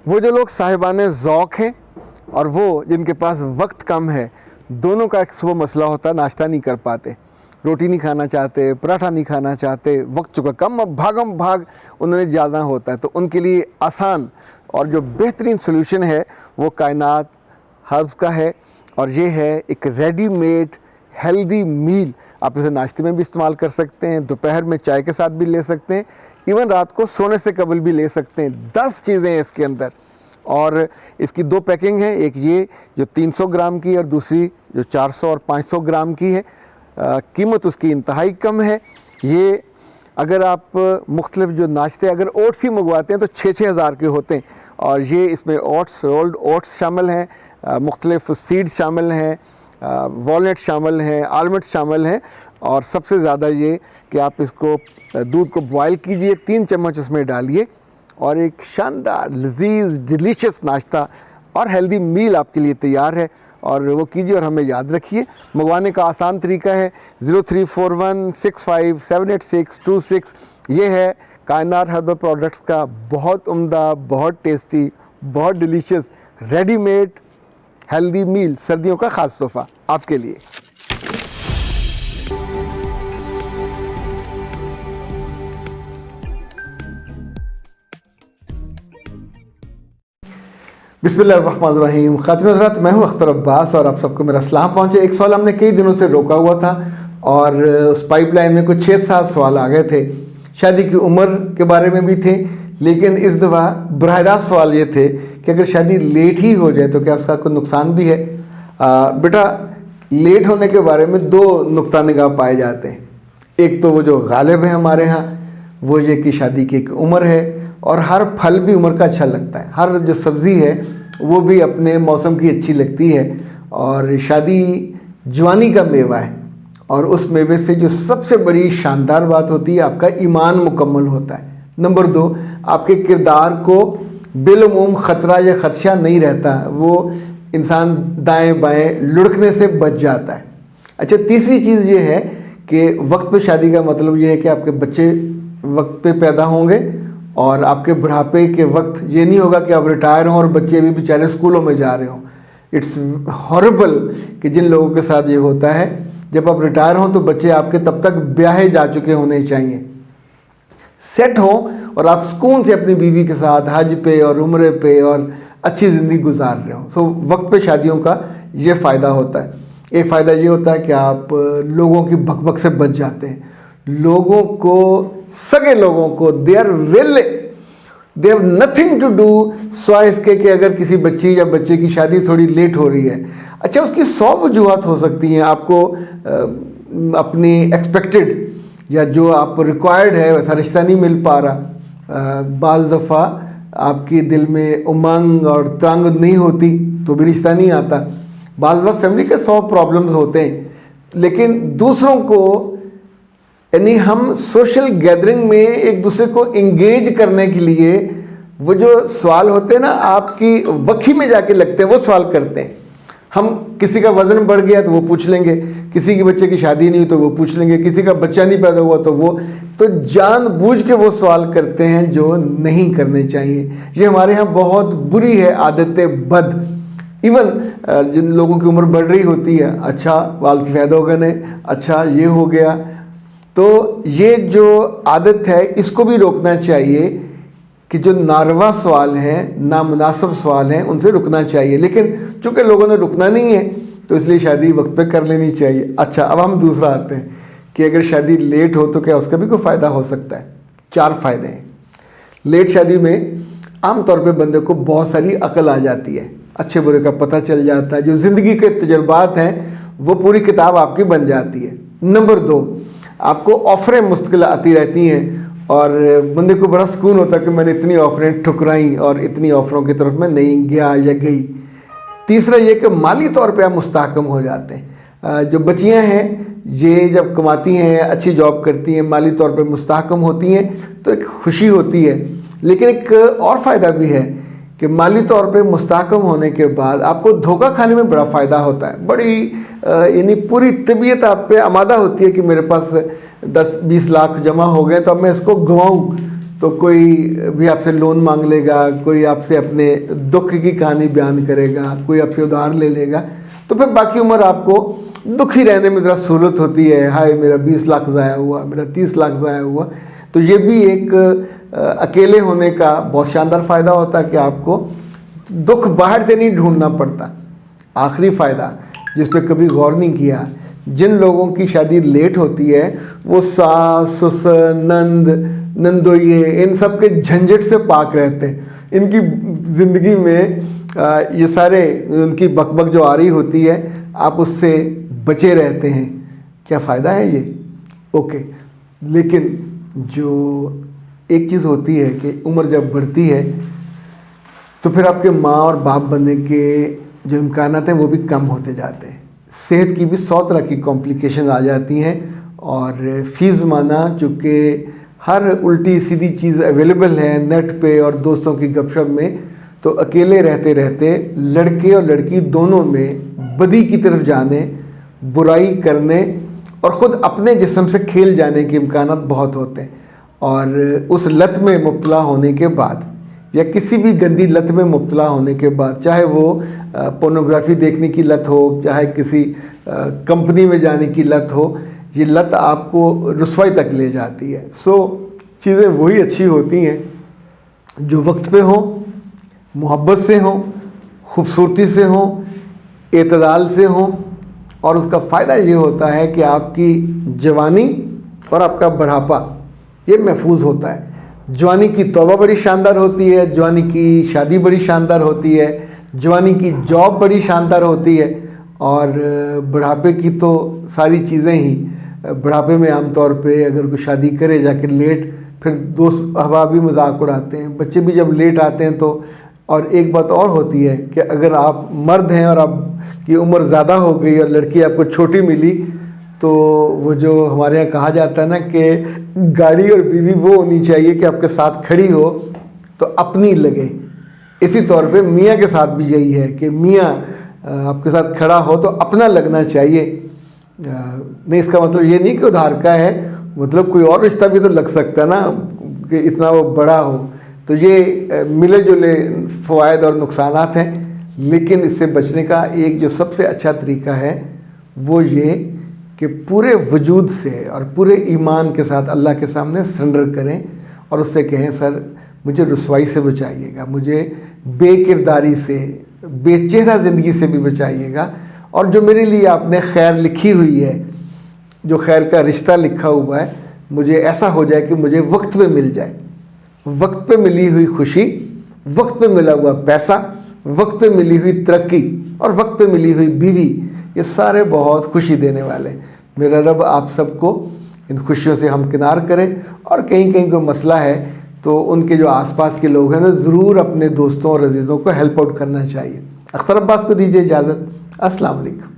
वो जो लोग साहिबाने ज़ौक़ हैं और वो जिनके पास वक्त कम है, दोनों का एक सुबह मसला होता है, नाश्ता नहीं कर पाते, रोटी नहीं खाना चाहते, पराठा नहीं खाना चाहते, वक्त चुका कम, अब भागम भाग उन्होंने ज़्यादा होता है। तो उनके लिए आसान और जो बेहतरीन सोल्यूशन है वो कायनात हर्ब्स का है, और ये है एक रेडीमेड हेल्दी मील। आप इसे नाश्ते में भी इस्तेमाल कर सकते हैं, दोपहर में चाय के साथ भी ले सकते हैं, इवन रात को सोने से कबल भी ले सकते हैं। 10 चीज़ें हैं इसके अंदर, और इसकी 2 पैकिंग है, एक ये जो 300 ग्राम की और दूसरी जो 400 और 500 ग्राम की है। कीमत उसकी इंतहाई कम है। ये अगर आप मुख्तलिफ जो नाश्ते अगर ओट्स ही मंगवाते हैं तो 6-6 हज़ार के होते हैं, और ये इसमें ओट्स, रोल्ड ओट्स शामिल हैं, मुख्तलिफ सीड्स शामिल हैं, वॉलनट शामिल हैं, आलमंड्स शामिल हैं, और सबसे ज़्यादा ये कि आप इसको दूध को बॉयल कीजिए, 3 चम्मच उसमें डालिए, और एक शानदार लजीज डिलीशियस नाश्ता और हेल्दी मील आपके लिए तैयार है। और वो कीजिए और हमें याद रखिए। मंगवाने का आसान तरीका है 0341657826। ये है कायनात हर्बल प्रोडक्ट्स का बहुत उम्दा, बहुत टेस्टी, बहुत डिलीशियस रेडीमेड हेल्दी मील, सर्दियों का ख़ास तोहफ़ा आपके लिए। बिस्मिल्लाहिर्रहमानिर्रहीम। खातिन हज़रात, मैं हूँ अख्तर अब्बास और आप सबको मेरा सलाम पहुँचे। एक सवाल हमने कई दिनों से रोका हुआ था और उस पाइपलाइन में कुछ 6-7 सवाल आ गए थे। शादी की उम्र के बारे में भी थे, लेकिन इस दफ़ा बराह रास्त सवाल ये थे कि अगर शादी लेट ही हो जाए तो क्या उसका कोई नुकसान भी है। बेटा, लेट होने के बारे में 2 नुक्ता निगाह पाए जाते हैं। एक तो वो जो गालिब है हमारे यहाँ, वो ये कि शादी की एक उम्र है, और हर फल भी उम्र का अच्छा लगता है। हर जो सब्ज़ी है वो भी अपने मौसम की अच्छी लगती है, और शादी जवानी का मेवा है, और उस मेवे से जो सबसे बड़ी शानदार बात होती है, आपका ईमान मुकम्मल होता है। नंबर 2, आपके किरदार को बिलुमूम ख़तरा या ख़दशा नहीं रहता, वो इंसान दाएं बाएं लुढ़कने से बच जाता है। अच्छा, तीसरी चीज़ ये है कि वक्त पे शादी का मतलब ये है कि आपके बच्चे वक्त पे पैदा होंगे, और आपके बुढ़ापे के वक्त ये नहीं होगा कि आप रिटायर हों और बच्चे भी बेचारे स्कूलों में जा रहे हों। इट्स हॉरिबल कि जिन लोगों के साथ ये होता है, जब आप रिटायर हों तो बच्चे आपके तब तक ब्याहे जा चुके होने चाहिए, सेट हों, और आप सुकून से अपनी बीवी के साथ हज पे और उम्रे पे और अच्छी ज़िंदगी गुजार रहे हो। सो वक्त पे शादियों का ये फ़ायदा होता है। एक फ़ायदा ये होता है कि आप लोगों की भकभक से बच जाते हैं। लोगों को, सगे लोगों को, they have nothing to do सॉय इसके कि अगर किसी बच्ची या बच्चे की शादी थोड़ी लेट हो रही है। अच्छा, उसकी 100 वजूहत हो सकती हैं। आपको अपनी एक्सपेक्टेड या जो आप रिक्वायर्ड है वैसा रिश्ता नहीं मिल पा रहा। बाज़ दफ़ा आपकी दिल में उमंग और तंग नहीं होती तो भी रिश्ता नहीं आता। बाज़ दफ़ा फैमिली के 100 प्रॉब्लम्स होते हैं, लेकिन दूसरों को, यानी हम सोशल गैदरिंग में एक दूसरे को इंगेज करने के लिए वो जो सवाल होते हैं ना, आपकी वक्ही में जाके लगते हैं, वो सवाल करते हैं। हम किसी का वज़न बढ़ गया तो वो पूछ लेंगे, किसी के बच्चे की शादी नहीं हुई तो वो पूछ लेंगे, किसी का बच्चा नहीं पैदा हुआ तो वो, तो जानबूझ के वो सवाल करते हैं जो नहीं करने चाहिए। ये हमारे यहाँ बहुत बुरी है आदत बद। इवन जिन लोगों की उम्र बढ़ रही होती है, अच्छा वाल सफ़ेद हो गए, अच्छा ये हो गया, तो ये जो आदत है इसको भी रोकना चाहिए कि जो नारवा सवाल हैं, नामुनासिब सवाल हैं, उनसे रुकना चाहिए। लेकिन चूँकि लोगों ने रुकना नहीं है तो इसलिए शादी वक्त पे कर लेनी चाहिए। अच्छा, अब हम दूसरा आते हैं कि अगर शादी लेट हो तो क्या उसका भी कोई फ़ायदा हो सकता है। 4 फ़ायदे हैं। लेट शादी में आम तौर पे बंदे को बहुत सारी अकल आ जाती है, अच्छे बुरे का पता चल जाता है, जो ज़िंदगी के तजुर्बात हैं वो पूरी किताब आपकी बन जाती है। नंबर 2, आपको ऑफ़रें मुस्तकिल आती रहती हैं और बंदे को बड़ा सुकून होता है कि मैंने इतनी ऑफ़रें ठुकराई और इतनी ऑफ़रों की तरफ मैं नहीं गया या गई। तीसरा ये कि माली तौर पे आप मुस्तहकम हो जाते हैं। जो बच्चियां हैं ये जब कमाती हैं, अच्छी जॉब करती हैं, माली तौर पे मुस्तहकम होती हैं तो एक खुशी होती है। लेकिन एक और फ़ायदा भी है कि माली तौर पे मुस्तहकम होने के बाद आपको धोखा खाने में बड़ा फ़ायदा होता है। बड़ी यानी पूरी तबीयत आप पे आमादा होती है कि मेरे पास 10-20 लाख जमा हो गए तो अब मैं इसको गंवाऊँ, तो कोई भी आपसे लोन मांग लेगा, कोई आपसे अपने दुख की कहानी बयान करेगा, कोई आपसे उधार ले लेगा, तो फिर बाकी उम्र आपको दुखी रहने में ज़रा सहूलत होती है। हाय मेरा 20 लाख ज़ाया हुआ, मेरा 30 लाख ज़ाया हुआ। तो ये भी एक अकेले होने का बहुत शानदार फ़ायदा होता है कि आपको दुख बाहर से नहीं ढूंढना पड़ता। आखिरी फ़ायदा जिस पे कभी गौर नहीं किया, जिन लोगों की शादी लेट होती है वो सास ससुर नंद नंदोइये इन सब के झंझट से पाक रहते हैं। इनकी ज़िंदगी में ये सारे उनकी बकबक जो आ रही होती है, आप उससे बचे रहते हैं। क्या फ़ायदा है ये? ओके। लेकिन जो एक चीज़ होती है कि उम्र जब बढ़ती है तो फिर आपके माँ और बाप बनने के जो इम्कानात हैं वो भी कम होते जाते हैं। सेहत की भी 100 तरह की कॉम्प्लिकेशन आ जाती हैं, और फ़ीस माना चूँकि हर उल्टी सीधी चीज़ अवेलेबल है नेट पे और दोस्तों की गपशप में, तो अकेले रहते रहते लड़के और लड़की दोनों में बदी की तरफ जाने, बुराई करने और ख़ुद अपने जिस्म से खेल जाने के इम्कानात बहुत होते हैं। और उस लत में मुब्तला होने के बाद या किसी भी गंदी लत में मुब्तला होने के बाद, चाहे वो पोर्नोग्राफी देखने की लत हो, चाहे किसी कंपनी में जाने की लत हो, ये लत आपको रुसवाई तक ले जाती है। सो चीज़ें वही अच्छी होती हैं जो वक्त पे हों, मोहब्बत से हों, खूबसूरती से हों, एतदाल से हों, और उसका फ़ायदा ये होता है कि आपकी जवानी और आपका बढ़ापा ये महफूज होता है। जवानी की तौबा बड़ी शानदार होती है, जवानी की शादी बड़ी शानदार होती है, जवानी की जॉब बड़ी शानदार होती है, और बुढ़ापे की तो सारी चीज़ें ही। बुढ़ापे में आमतौर पे अगर कोई शादी करे जाके लेट, फिर दोस्त अहबाब भी मजाक उड़ाते हैं, बच्चे भी जब लेट आते हैं तो। और एक बात और होती है कि अगर आप मर्द हैं और आपकी उम्र ज़्यादा हो गई और लड़की आपको छोटी मिली, तो वो जो हमारे यहाँ कहा जाता है ना कि गाड़ी और बीवी वो होनी चाहिए कि आपके साथ खड़ी हो तो अपनी लगे। इसी तौर पे मियाँ के साथ भी यही है कि मियाँ आपके साथ खड़ा हो तो अपना लगना चाहिए। नहीं, इसका मतलब ये नहीं कि उधार का है, मतलब कोई और रिश्ता भी तो लग सकता है ना कि इतना वो बड़ा हो। तो ये मिले जुले फ़वायद और नुकसानात हैं, लेकिन इससे बचने का एक जो सबसे अच्छा तरीका है वो ये कि पूरे वजूद से और पूरे ईमान के साथ अल्लाह के सामने सरेंडर करें और उससे कहें, सर मुझे रुसवाई से बचाइएगा, मुझे बेकिरदारी से, बेचेहरा ज़िंदगी से भी बचाइएगा, और जो मेरे लिए आपने खैर लिखी हुई है, जो खैर का रिश्ता लिखा हुआ है, मुझे ऐसा हो जाए कि मुझे वक्त पे मिल जाए। वक्त पे मिली हुई खुशी, वक्त पे मिला हुआ पैसा, वक्त पे मिली हुई तरक्की और वक्त पे मिली हुई बीवी, ये सारे बहुत खुशी देने वाले। मेरा रब आप सबको इन खुशियों से हमकिनार करें, और कहीं कहीं कोई मसला है तो उनके जो आसपास के लोग हैं ना, ज़रूर अपने दोस्तों और अजीज़ों को हेल्प आउट करना चाहिए। अख्तर अब्बास को दीजिए इजाज़त। अस्सलाम वालेकुम।